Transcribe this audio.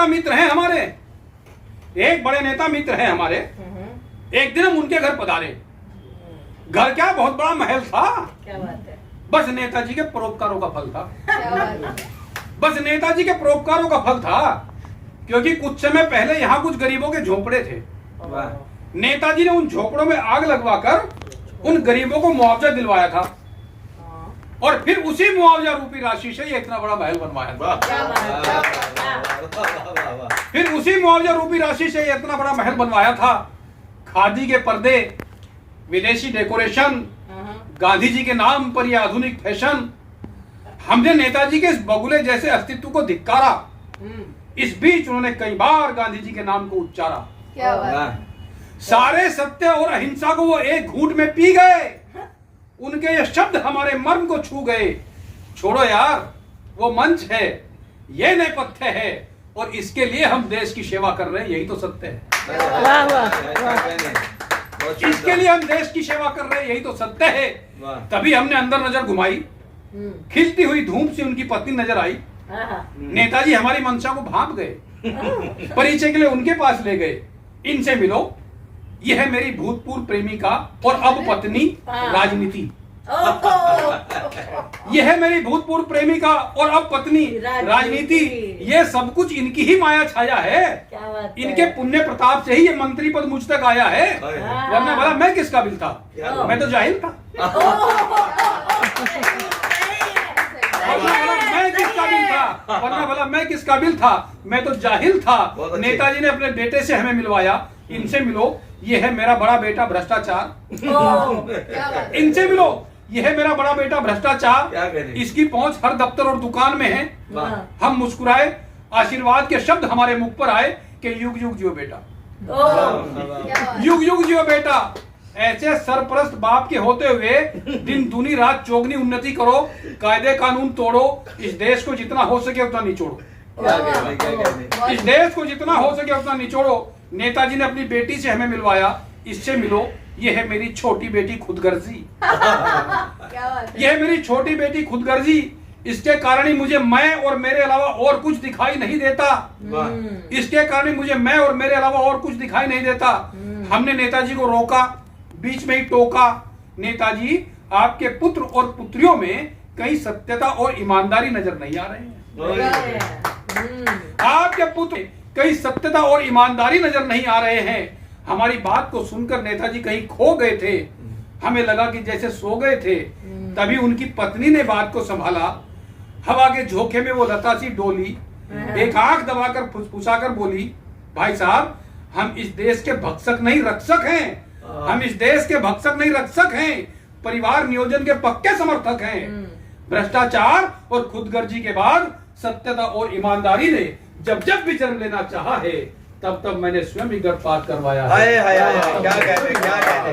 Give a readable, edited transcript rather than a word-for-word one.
नेता मित्र हैं हमारे, एक बड़े नेता मित्र हैं हमारे। एक दिन हम उनके घर पधारे। घर क्या बहुत बड़ा महल था। क्या बात है। बस नेताजी के परोपकारों का फल था। क्या बात है। बस नेताजी के परोपकारों का फल था, क्योंकि कुछ समय पहले यहाँ कुछ गरीबों के झोंपड़े थे। नेताजी ने उन झोपड़ों में आग लगवाकर उन गरीबों को मुआवजा दिलवाया था, और फिर उसी मुआवजा रूपी राशि से ये इतना बड़ा महल बनवाया था। फिर उसी मुआवजा रूपी राशि से ये इतना बड़ा महल बनवाया था। खादी के पर्दे, विदेशी डेकोरेशन, गांधी जी के नाम पर यह आधुनिक फैशन। हमने नेताजी के इस बगुले जैसे अस्तित्व को धिक्कारा। इस बीच उन्होंने कई बार गांधी जी के नाम को उच्चारा। क्या बात है। सारे सत्य और अहिंसा को वो एक घूंट में पी गए। उनके ये शब्द हमारे मर्म को छू गए। छोड़ो यार, वो मंच है, ये नेपथ्य है, और इसके लिए हम देश की सेवा कर रहे हैं, यही तो सत्य है। इसके लिए हम देश की सेवा कर रहे हैं, यही तो सत्य है। तभी हमने अंदर नजर घुमाई, खिलती हुई धूप से उनकी पत्नी नजर आई। नेताजी हमारी मंशा को भांप गए, परिचय के लिए उनके पास ले गए। इनसे मिलो, यह है मेरी भूतपूर्व प्रेमिका और अब पत्नी राजनीति। यह है मेरी भूतपूर्व प्रेमिका और अब पत्नी राजनीति। ये सब कुछ इनकी ही माया छाया है। इनके पुण्य प्रताप से ही ये मंत्री पद मुझ तक आया है, वरना भला मैं किस काबिल था? मैं तो जाहिल था। मैं किस काबिल था? वरना भला मैं किस काबिल था? मैं तो जाहिल था। नेताजी ने अपने बेटे से हमें मिलवाया। इनसे मिलो, यह है मेरा बड़ा बेटा भ्रष्टाचार। इनसे मिलो, यह है मेरा बड़ा बेटा भ्रष्टाचार। इसकी पहुंच हर दफ्तर और दुकान में है। हम मुस्कुराए, आशीर्वाद के शब्द हमारे मुख पर आए कि युग युग जियो बेटा, युग युग जियो बेटा। ऐसे सरपरस्त बाप के होते हुए दिन दूनी रात चौगनी उन्नति करो, कायदे कानून तोड़ो, इस देश को जितना हो सके उतना निचोड़ो। इस देश को जितना हो सके उतना निचोड़ो। नेताजी ने अपनी बेटी से हमें मिलवाया। इससे मिलो, यह है मेरी छोटी बेटी खुदगर्जी। यह है मेरी छोटी बेटी खुदगर्जी। इसके कारण ही मुझे मैं और मेरे अलावा और कुछ दिखाई नहीं देता। इसके कारण ही मुझे मैं और मेरे अलावा और कुछ दिखाई नहीं देता। हमने नेताजी को रोका, बीच में ही टोका। नेताजी, आपके पुत्र और पुत्रियों में कहीं सत्यता और ईमानदारी नजर नहीं आ रहे हैं। आपके पुत्र कहीं सत्यता और ईमानदारी नजर नहीं आ रहे हैं। हमारी बात को सुनकर नेताजी कहीं खो गए थे। हमें लगा कि जैसे सो गए थे। तभी उनकी पत्नी ने बात को संभाला। हवा के झोंके में वो लता सी डोली, एक आंख दबाकर फुसफुसाकर बोली, भाई साहब, हम इस देश के भक्षक नहीं रक्षक हैं। हम इस देश के भक्षक नहीं रक्षक हैं, परिवार नियोजन के पक्के समर्थक हैं। भ्रष्टाचार और खुदगर्जी के बाद सत्यता और ईमानदारी ने जब जब भी जन्म लेना चाहा है, तब तब मैंने स्वयं ही गर्भपात करवाया है। क्या कहते हैं, क्या कहते हैं।